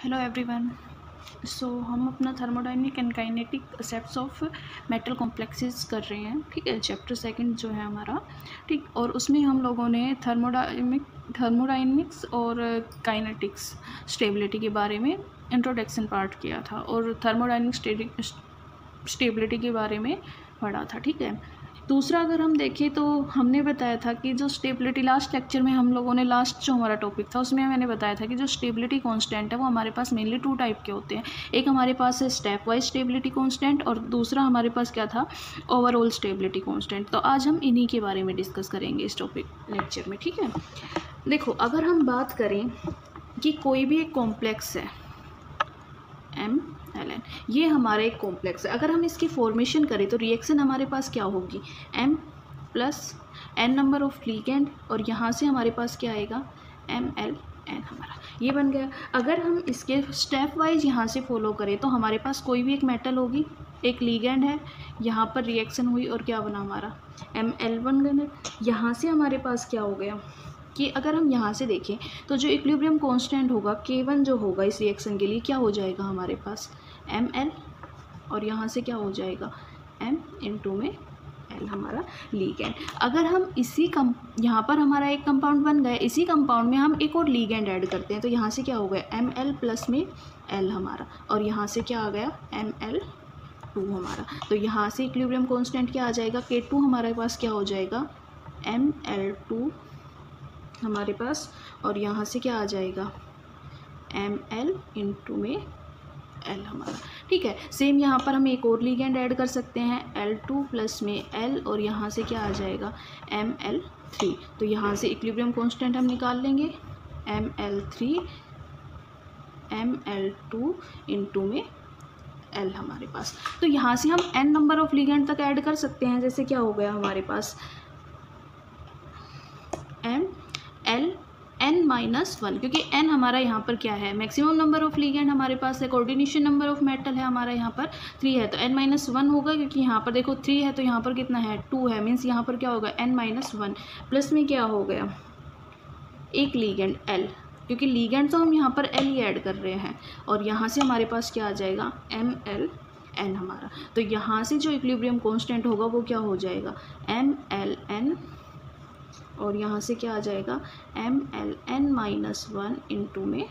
Hello everyone. सो हम अपना thermodynamic and kinetic sets of metal complexes कर रहे हैं। ठीक है, चैप्टर सेकंड जो है हमारा। ठीक, और उसमें हम लोगों ने थर्मोडायनेमिक्स और काइनेटिक्स स्टेबिलिटी के बारे में इंट्रोडक्शन पार्ट किया था और थर्मोडायनेमिक स्टेबिलिटी के बारे में पढ़ा था। ठीक है, दूसरा अगर हम देखें तो हमने बताया था कि जो स्टेबिलिटी लास्ट लेक्चर में हम लोगों ने लास्ट जो हमारा टॉपिक था उसमें मैंने बताया था कि जो स्टेबिलिटी कांस्टेंट है वो हमारे पास मेनली टू टाइप के होते हैं। एक हमारे पास है स्टेप वाइज स्टेबिलिटी कांस्टेंट और दूसरा हमारे पास क्या था, ओवरऑल स्टेबिलिटी कांस्टेंट। तो आज हम इन्हीं के बारे में डिस्कस करेंगे इस टॉपिक लेक्चर में। ठीक है, देखो अगर हम बात करें कि कोई भी एक कॉम्प्लेक्स है MLN, ये हमारा एक कॉम्प्लेक्स है। अगर हम इसकी फॉर्मेशन करें तो रिएक्शन हमारे पास क्या होगी, M plus N number of ligand और यहाँ से हमारे पास क्या आएगा, MLN हमारा ये बन गया। अगर हम इसके स्टेप वाइज यहाँ से फॉलो करें तो हमारे पास कोई भी एक मेटल होगी, एक लिगेंड है, यहाँ पर रिएक्शन हुई और क्या बना हमारा ML बन गया। यहाँ से हमारे पास क्या हो गया कि अगर हम यहाँ से देखें तो जो इक्विलिब्रियम कांस्टेंट होगा K1 जो होगा इस रिएक्शन के लिए क्या हो जाएगा हमारे पास ML और यहाँ से क्या हो जाएगा M इंटू में L हमारा लीगेंड। अगर हम इसी यहाँ पर हमारा एक कंपाउंड बन गया, इसी कंपाउंड में हम एक और लीगेंड ऐड करते हैं तो यहाँ से क्या हो गया ML प्लस में L हमारा और यहाँ से क्या आ गया ML2 हमारा। तो यहाँ से इक्विलिब्रियम कांस्टेंट क्या आ जाएगा K2 हमारे पास क्या हो जाएगा ML2 हमारे पास और यहाँ से क्या आ जाएगा ML इंटू में L हमारा। ठीक है, सेम यहाँ पर हम एक और लिगेंड ऐड कर सकते हैं L2 प्लस में L और यहाँ से क्या आ जाएगा ML3। तो यहाँ से इक्विलिब्रियम कांस्टेंट हम निकाल लेंगे ML3 ML2 इंटू में L हमारे पास। तो यहाँ से हम N नंबर ऑफ लिगेंड तक ऐड कर सकते हैं। जैसे क्या हो गया हमारे पास N-1 क्योंकि N हमारा यहाँ पर क्या है, मैक्सिमम नंबर ऑफ लिगेंड हमारे पास है, कोऑर्डिनेशन नंबर ऑफ मेटल है हमारा यहाँ पर 3 है तो N-1 होगा क्योंकि यहाँ पर देखो 3 है तो यहाँ पर कितना है 2 है, मीन्स यहाँ पर क्या होगा N-1 प्लस में क्या हो गया एक लिगेंड L, क्योंकि लिगेंड तो हम यहाँ पर L ही ऐड कर रहे हैं और यहाँ से हमारे पास क्या आ जाएगा MLN हमारा। तो यहाँ से जो इक्विलिब्रियम कांस्टेंट होगा वो क्या हो जाएगा MLN और यहाँ से क्या आ जाएगा MLN-1 इंटू में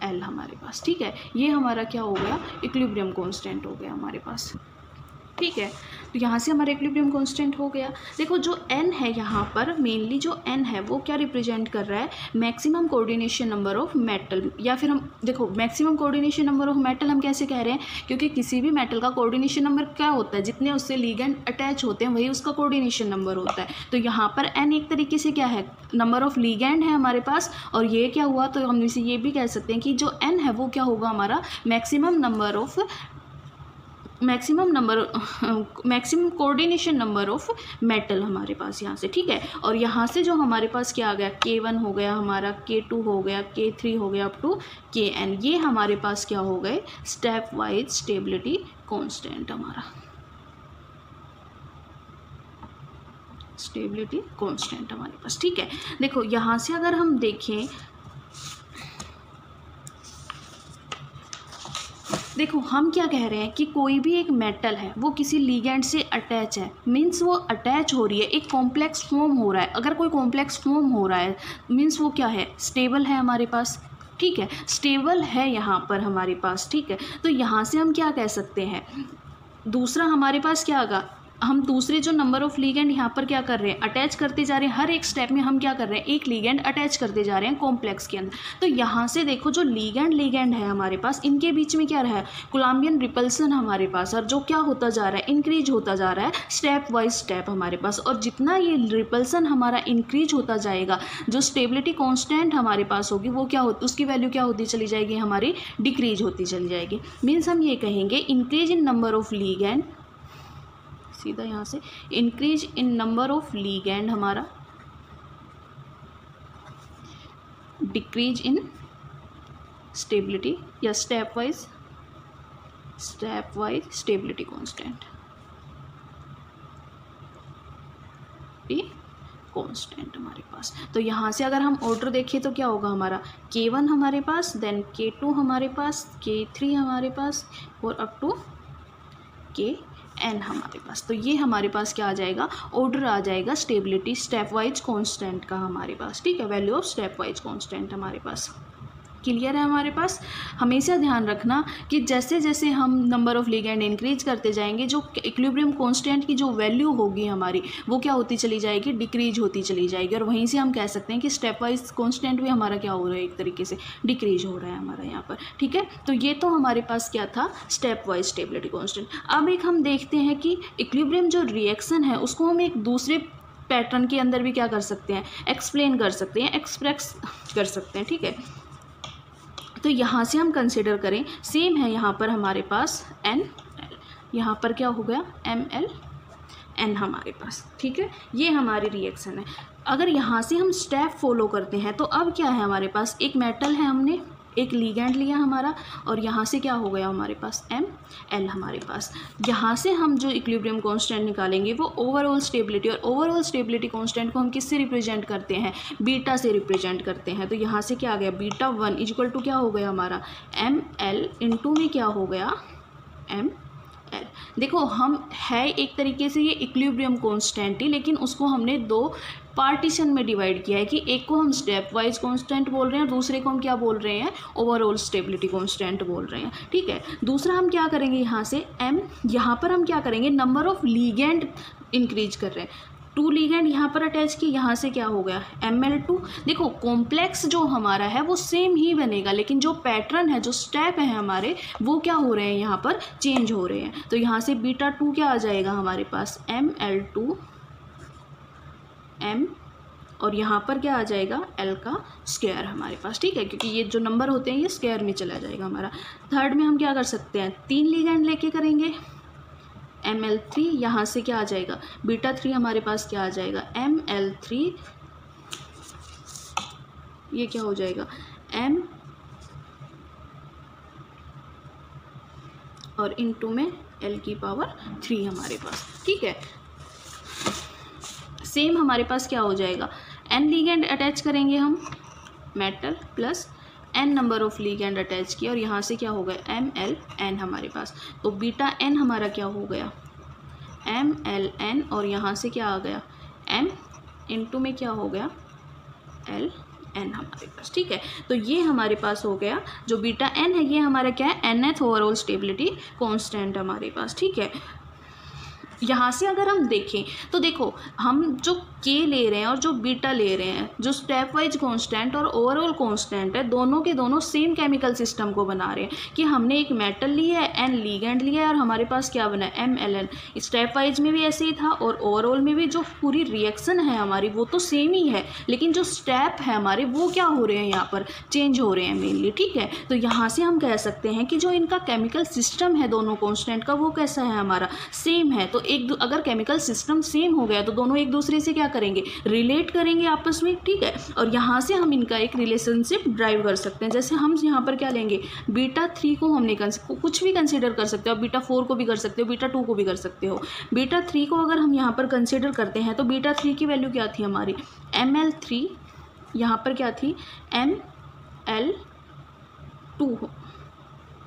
L हमारे पास। ठीक है, ये हमारा क्या हो गया इक्विलिब्रियम कांस्टेंट हो गया हमारे पास। ठीक है, तो यहाँ से हमारा इक्विलिब्रियम कांस्टेंट हो गया। देखो जो N है यहाँ पर मेनली जो N है वो क्या रिप्रेजेंट कर रहा है, maximum coordination number of metal, या फिर हम देखो maximum coordination number of metal हम कैसे कह रहे हैं, क्योंकि किसी भी मेटल का कोऑर्डिनेशन नंबर क्या होता है, जितने उससे लिगेंड अटैच होते हैं वही उसका कोऑर्डिनेशन नंबर होता है। तो यहाँ पर N एक तरीके से क्या है, नंबर ऑफ लिगेंड है हमारे पास और ये क्या हुआ, तो हम इसे ये भी कह सकते हैं कि जो N है वो क्या होगा हमारा maximum coordination number of metal हमारे पास यहाँ से। ठीक है, और यहाँ से जो हमारे पास क्या आ गया K1 हो गया हमारा, K2 हो गया, K3 हो गया अप टू Kn, ये हमारे पास क्या हो गए स्टेप वाइज स्टेबिलिटी कांस्टेंट हमारा, स्टेबिलिटी कांस्टेंट हमारे पास। ठीक है, देखो यहाँ से अगर हम देखें, देखो हम क्या कह रहे हैं कि कोई भी एक मेटल है वो किसी लिगेंड से अटैच है, मीन्स वो अटैच हो रही है, एक कॉम्प्लेक्स फॉर्म हो रहा है। अगर कोई कॉम्प्लेक्स फॉर्म हो रहा है मीन्स वो क्या है, स्टेबल है हमारे पास। ठीक है, स्टेबल है यहाँ पर हमारे पास। ठीक है, तो यहाँ से हम क्या कह सकते हैं, दूसरा हमारे पास क्या आगा, हम दूसरे जो नंबर ऑफ लिगेंड यहाँ पर क्या कर रहे हैं अटैच करते जा रहे हैं, हर एक स्टेप में हम क्या कर रहे हैं एक लिगेंड अटैच करते जा रहे हैं कॉम्प्लेक्स के अंदर। तो यहाँ से देखो जो लिगेंड है हमारे पास, इनके बीच में क्या रहा है कोलम्बियन रिपल्सन हमारे पास, और जो क्या होता जा रहा है इंक्रीज होता जा रहा है स्टेप वाइज स्टेप हमारे पास। और जितना ये रिपल्सन हमारा इंक्रीज होता जाएगा, जो स्टेबिलिटी कॉन्स्टेंट हमारे पास होगी वो क्या होती, उसकी वैल्यू क्या होती चली जाएगी हमारी डिक्रीज होती चली जाएगी। मीन्स हम ये कहेंगे increase in number of ligand, सीधा यहाँ से increase in number of ligand हमारा, डिक्रीज इन स्टेबिलिटी या step wise stability constant constant हमारे पास। तो यहाँ से अगर हम ऑर्डर देखें तो क्या होगा हमारा, K1 हमारे पास, देन K2 हमारे पास, K3 हमारे पास और अप टू Kn हमारे पास। तो ये हमारे पास क्या आ जाएगा, ऑर्डर आ जाएगा स्टेबिलिटी स्टेप वाइज कांस्टेंट का हमारे पास, ठीक है, value of step wise constant हमारे पास। क्लियर है हमारे पास। हमेशा ध्यान रखना कि जैसे जैसे हम नंबर ऑफ़ लिगेंड इंक्रीज करते जाएंगे, जो इक्विलिब्रियम कांस्टेंट की जो वैल्यू होगी हमारी, वो क्या होती चली जाएगी, डिक्रीज होती चली जाएगी। और वहीं से हम कह सकते हैं कि स्टेप वाइज कांस्टेंट भी हमारा क्या हो रहा है, एक तरीके से डिक्रीज हो रहा है हमारा यहाँ पर, ठीक है। तो ये तो हमारे पास क्या था, स्टेप वाइज स्टेबिलिटी कांस्टेंट। अब एक हम देखते हैं कि इक्विलिब्रियम जो रिएक्शन है उसको हम एक दूसरे पैटर्न के अंदर भी क्या कर सकते हैं, एक्सप्लेन कर सकते हैं, एक्सप्रेस कर सकते हैं, ठीक है। तो यहाँ से हम कंसिडर करें, सेम है यहाँ पर हमारे पास एन, यहाँ पर क्या हो गया ML N हमारे पास, ठीक है। ये हमारी रिएक्शन है। अगर यहाँ से हम स्टेप फॉलो करते हैं तो अब क्या है हमारे पास, एक मेटल है, हमने एक लिगेंड लिया हमारा, और यहाँ से क्या हो गया हमारे पास ML हमारे पास। यहाँ से हम जो इक्विलिब्रियम कांस्टेंट निकालेंगे वो ओवरऑल स्टेबिलिटी, और ओवरऑल स्टेबिलिटी कांस्टेंट को हम किससे रिप्रेजेंट करते हैं, बीटा से रिप्रेजेंट करते हैं। तो यहाँ से क्या आ गया, बीटा 1 इक्वल टू क्या हो गया हमारा, ML इंटू में क्या हो गया ML। देखो हम है एक तरीके से ये इक्विलिब्रियम कांस्टेंट ही, लेकिन उसको हमने दो पार्टीशन में डिवाइड किया है कि एक को हम स्टेप वाइज कांस्टेंट बोल रहे हैं, दूसरे को हम क्या बोल रहे हैं, ओवरऑल स्टेबिलिटी कांस्टेंट बोल रहे हैं, ठीक है। दूसरा हम क्या करेंगे, यहाँ से M, यहाँ पर हम क्या करेंगे, नंबर ऑफ लीगेंड इंक्रीज कर रहे हैं, 2 लीगेंड यहाँ पर अटैच किए, यहाँ से क्या हो गया ML2। देखो कॉम्प्लेक्स जो हमारा है वो सेम ही बनेगा, लेकिन जो पैटर्न है, जो स्टेप है हमारे, वो क्या हो रहे हैं, यहाँ पर चेंज हो रहे हैं। तो यहाँ से बीटा 2 क्या आ जाएगा हमारे पास, ML2 M, और यहाँ पर क्या आ जाएगा, L का स्क्वायर हमारे पास, ठीक है, क्योंकि ये जो नंबर होते हैं ये स्क्वायर में चला जाएगा हमारा। थर्ड में हम क्या कर सकते हैं, 3 लीगेंड लेके करेंगे, ML3, यहाँ से क्या आ जाएगा, बीटा 3 हमारे पास क्या आ जाएगा, ML3, ये क्या हो जाएगा M, और इनटू में L की पावर 3 हमारे पास, ठीक है। सेम हमारे पास क्या हो जाएगा, N लीगेंड अटैच करेंगे हम, metal plus N number of ligand attach किया, और यहाँ से क्या हो गया MLN हमारे पास। तो बीटा N हमारा क्या हो गया MLN, और यहाँ से क्या आ गया M इंटू में क्या हो गया LN हमारे पास, ठीक है। तो ये हमारे पास हो गया, जो बीटा N है ये हमारा क्या है, nth ओवरऑल स्टेबिलिटी कांस्टेंट हमारे पास, ठीक है। यहाँ से अगर हम देखें तो देखो हम जो K ले रहे हैं और जो बीटा ले रहे हैं, जो स्टेप वाइज कांस्टेंट और ओवरऑल कांस्टेंट है, दोनों के दोनों सेम केमिकल सिस्टम को बना रहे हैं कि हमने एक मेटल लिया है, N लीगेंड लिया है, और हमारे पास क्या बना है MLN। स्टेप वाइज में भी ऐसे ही था, और ओवरऑल में भी जो पूरी रिएक्शन है हमारी वो तो सेम ही है, लेकिन जो स्टेप है हमारे वो क्या हो रहे हैं, यहाँ पर चेंज हो रहे हैं मेनली, ठीक है। तो यहाँ से हम कह सकते हैं कि जो इनका केमिकल सिस्टम है दोनों कांस्टेंट का, वो कैसा है हमारा, सेम है। तो अगर केमिकल सिस्टम सेम हो गया तो दोनों एक दूसरे से क्या करेंगे, रिलेट करेंगे आपस में, ठीक है। और यहाँ से हम इनका एक रिलेशनशिप ड्राइव कर सकते हैं। जैसे हम यहाँ पर क्या लेंगे, बीटा 3 को हमने कुछ भी कंसिडर कर सकते हो, बीटा 4 को भी कर सकते हो, बीटा 2 को भी कर सकते हो। बीटा 3 को अगर हम यहाँ पर कंसिडर करते हैं तो बीटा 3 की वैल्यू क्या थी हमारी, ML3, यहाँ पर क्या थी ML2,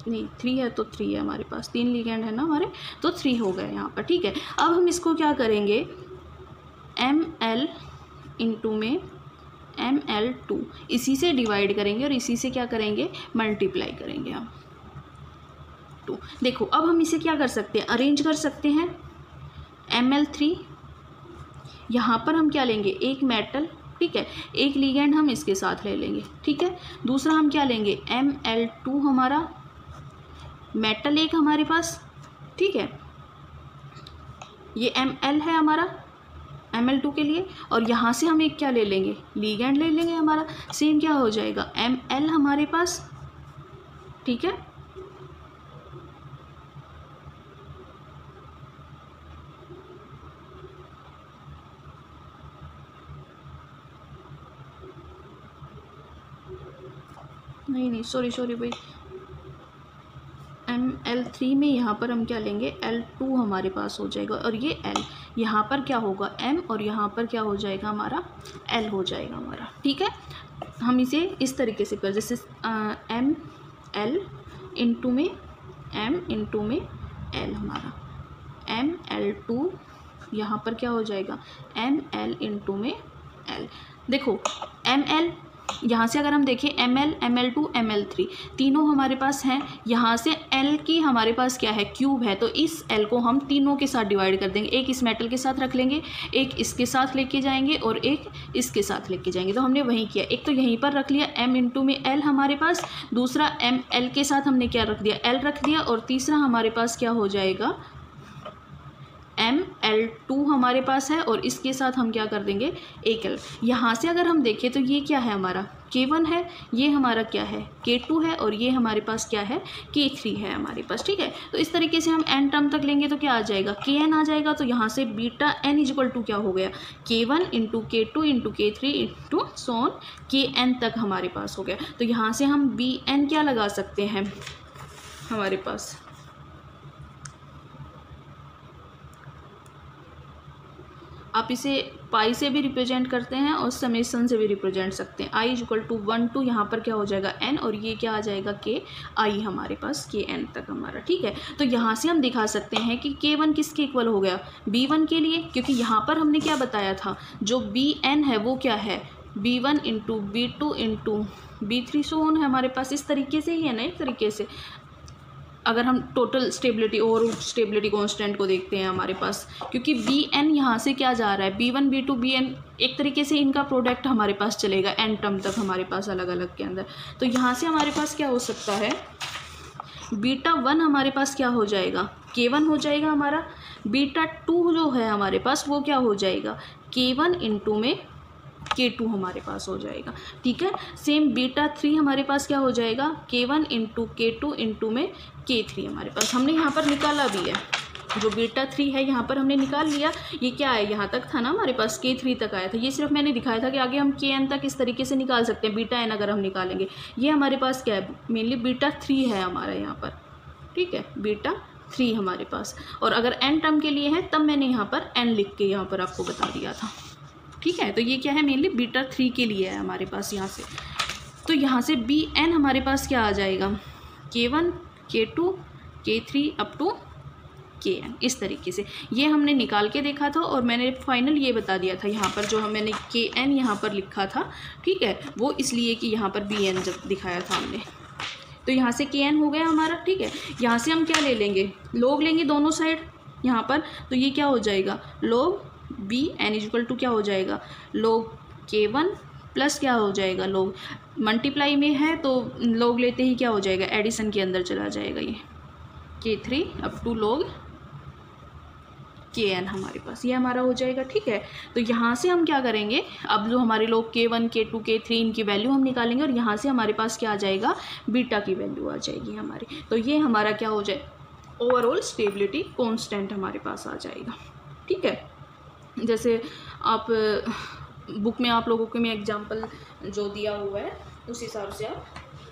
नहीं 3 है तो 3 है हमारे पास, 3 लिगेंड है ना हमारे, तो 3 हो गए यहाँ पर, ठीक है। अब हम इसको क्या करेंगे, ML इंटू में ML2, इसी से डिवाइड करेंगे और इसी से क्या करेंगे, मल्टीप्लाई करेंगे हम 2। देखो अब हम इसे क्या कर सकते हैं, अरेंज कर सकते हैं। ML3 यहाँ पर हम क्या लेंगे, एक मेटल, ठीक है, एक लिगेंड हम इसके साथ ले लेंगे, ठीक है। दूसरा हम क्या लेंगे, ML2 हमारा मेटल एक हमारे पास, ठीक है, ये ML है हमारा ML2 के लिए, और यहाँ से हम एक क्या ले लेंगे, लिगेंड ले लेंगे हमारा, सेम क्या हो जाएगा ML हमारे पास, ठीक है। नहीं सॉरी भाई, ML3 में यहाँ पर हम क्या लेंगे, L2 हमारे पास हो जाएगा, और ये L यहाँ पर क्या होगा M, और यहाँ पर क्या हो जाएगा हमारा L हो जाएगा हमारा। ठीक है, हम इसे इस तरीके से कर, जैसे ML इंटू में M इंटू में L हमारा ML2 यहाँ पर क्या हो जाएगा ML इंटू में L। देखो ML यहाँ से अगर हम देखें ML, ML2, ML3 तीनों हमारे पास हैं। यहाँ से L की हमारे पास क्या है, क्यूब है, तो इस L को हम तीनों के साथ डिवाइड कर देंगे। एक इस मेटल के साथ रख लेंगे, एक इसके साथ लेके जाएंगे, और एक इसके साथ लेके जाएंगे। तो हमने वही किया, एक तो यहीं पर रख लिया M इंटू में L हमारे पास, दूसरा ML के साथ हमने क्या रख दिया, L रख दिया, और तीसरा हमारे पास क्या हो जाएगा ML2 हमारे पास है, और इसके साथ हम क्या कर देंगे एक L। यहाँ से अगर हम देखें तो ये क्या है हमारा K1 है, ये हमारा क्या है K2 है, और ये हमारे पास क्या है K3 है हमारे पास। ठीक है, तो इस तरीके से हम n टर्म तक लेंगे तो क्या आ जाएगा Kn आ जाएगा। तो यहाँ से बीटा n इजिकल टू क्या हो गया K1 into K2 into K3 into सोन Kn तक हमारे पास हो गया। तो यहाँ से हम Bn क्या लगा सकते हैं हमारे पास, आप इसे पाई से भी रिप्रेजेंट करते हैं और समेसन से भी रिप्रेजेंट सकते हैं। i इक्वल टू 1 टू यहाँ पर क्या हो जाएगा n, और ये क्या आ जाएगा Ki हमारे पास Kn तक हमारा। ठीक है, तो यहाँ से हम दिखा सकते हैं कि K1 किसके इक्वल हो गया B1 के लिए, क्योंकि यहाँ पर हमने क्या बताया था, जो Bn है वो क्या है B1 into B2 into B3 so on है हमारे पास। इस तरीके से ही है ना, एक तरीके से अगर हम टोटल स्टेबिलिटी और स्टेबिलिटी कांस्टेंट को देखते हैं हमारे पास, क्योंकि Bn यहाँ से क्या जा रहा है B1 B2 Bn, एक तरीके से इनका प्रोडक्ट हमारे पास चलेगा n टर्म तक हमारे पास अलग अलग के अंदर। तो यहाँ से हमारे पास क्या हो सकता है β1 हमारे पास क्या हो जाएगा K1 हो जाएगा हमारा, β2 जो है हमारे पास वो क्या हो जाएगा K1 इंटू में K2 हमारे पास हो जाएगा। ठीक है, सेम β3 हमारे पास क्या हो जाएगा K1 इंटू K2 इंटू में K3 हमारे पास। हमने यहाँ पर निकाला भी है, जो β3 है यहाँ पर हमने निकाल लिया। ये क्या है, यहाँ तक था ना हमारे पास K3 तक आया था, ये सिर्फ मैंने दिखाया था कि आगे हम Kn तक इस तरीके से निकाल सकते हैं। βn अगर हम निकालेंगे, ये हमारे पास क्या है मेनली β3 है हमारा यहाँ पर। ठीक है, β3 हमारे पास, और अगर n टर्म के लिए है तब मैंने यहाँ पर n लिख के यहाँ पर आपको बता दिया था। ठीक है, तो ये क्या है मेनली β3 के लिए है हमारे पास यहाँ से। तो यहाँ से Bn हमारे पास क्या आ जाएगा K1 K2 K3 up to Kn। इस तरीके से ये हमने निकाल के देखा था, और मैंने फाइनल ये बता दिया था यहाँ पर, जो मैंने Kn यहाँ पर लिखा था। ठीक है, वो इसलिए कि यहाँ पर Bn जब दिखाया था हमने, तो यहाँ से Kn हो गया हमारा। ठीक है, यहाँ से हम क्या ले लेंगे, लोग लेंगे दोनों साइड यहाँ पर, तो ये क्या हो जाएगा लोग Bn इक्वल टू क्या हो जाएगा लोग K1 प्लस क्या हो जाएगा लोग, मल्टीप्लाई में है तो लोग लेते ही क्या हो जाएगा एडिशन के अंदर चला जाएगा, ये K3 अप टू लोग Kn हमारे पास ये हमारा हो जाएगा। ठीक है, तो यहाँ से हम क्या करेंगे, अब जो हमारे लोग K1 K2 K3 इनकी वैल्यू हम निकालेंगे, और यहाँ से हमारे पास क्या आ जाएगा बीटा की वैल्यू आ जाएगी हमारी। तो ये हमारा क्या हो जाए ओवरऑल स्टेबिलिटी कांस्टेंट हमारे पास आ जाएगा। ठीक है, जैसे आप बुक में आप लोगों को मैं एग्जांपल जो दिया हुआ है उस हिसाब से आप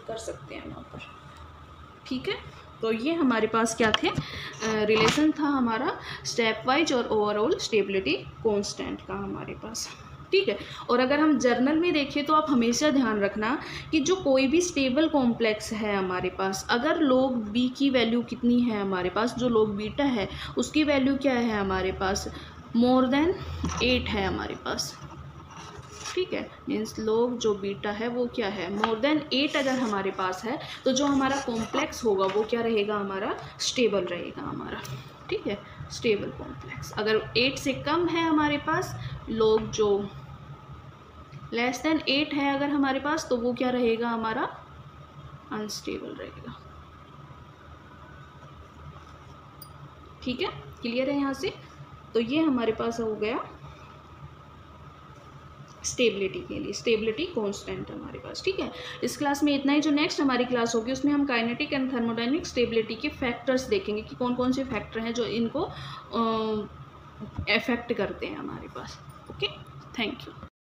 कर सकते हैं वहाँ पर। ठीक है, तो ये हमारे पास क्या थे रिलेशन था हमारा स्टेप वाइज और ओवरऑल स्टेबिलिटी कांस्टेंट का हमारे पास। ठीक है, और अगर हम जर्नल में देखें तो आप हमेशा ध्यान रखना कि जो कोई भी स्टेबल कॉम्प्लेक्स है हमारे पास, अगर log b की वैल्यू कितनी है हमारे पास, जो log बीटा है उसकी वैल्यू क्या है हमारे पास मोर देन 8 है हमारे पास। ठीक है, मीन्स log जो बीटा है वो क्या है मोर देन 8 अगर हमारे पास है, तो जो हमारा कॉम्प्लेक्स होगा वो क्या रहेगा हमारा स्टेबल रहेगा हमारा। ठीक है, स्टेबल कॉम्प्लेक्स। अगर 8 से कम है हमारे पास, log जो लेस देन 8 है अगर हमारे पास, तो वो क्या रहेगा हमारा अनस्टेबल रहेगा। ठीक है, क्लियर है यहाँ से। तो ये हमारे पास हो गया स्टेबिलिटी के लिए, स्टेबिलिटी कांस्टेंट हमारे पास। ठीक है, इस क्लास में इतना ही। जो नेक्स्ट हमारी क्लास होगी उसमें हम काइनेटिक एंड थर्मोडायनेमिक स्टेबिलिटी के फैक्टर्स देखेंगे कि कौन कौन से फैक्टर हैं जो इनको अफेक्ट करते हैं हमारे पास। Okay, thank you.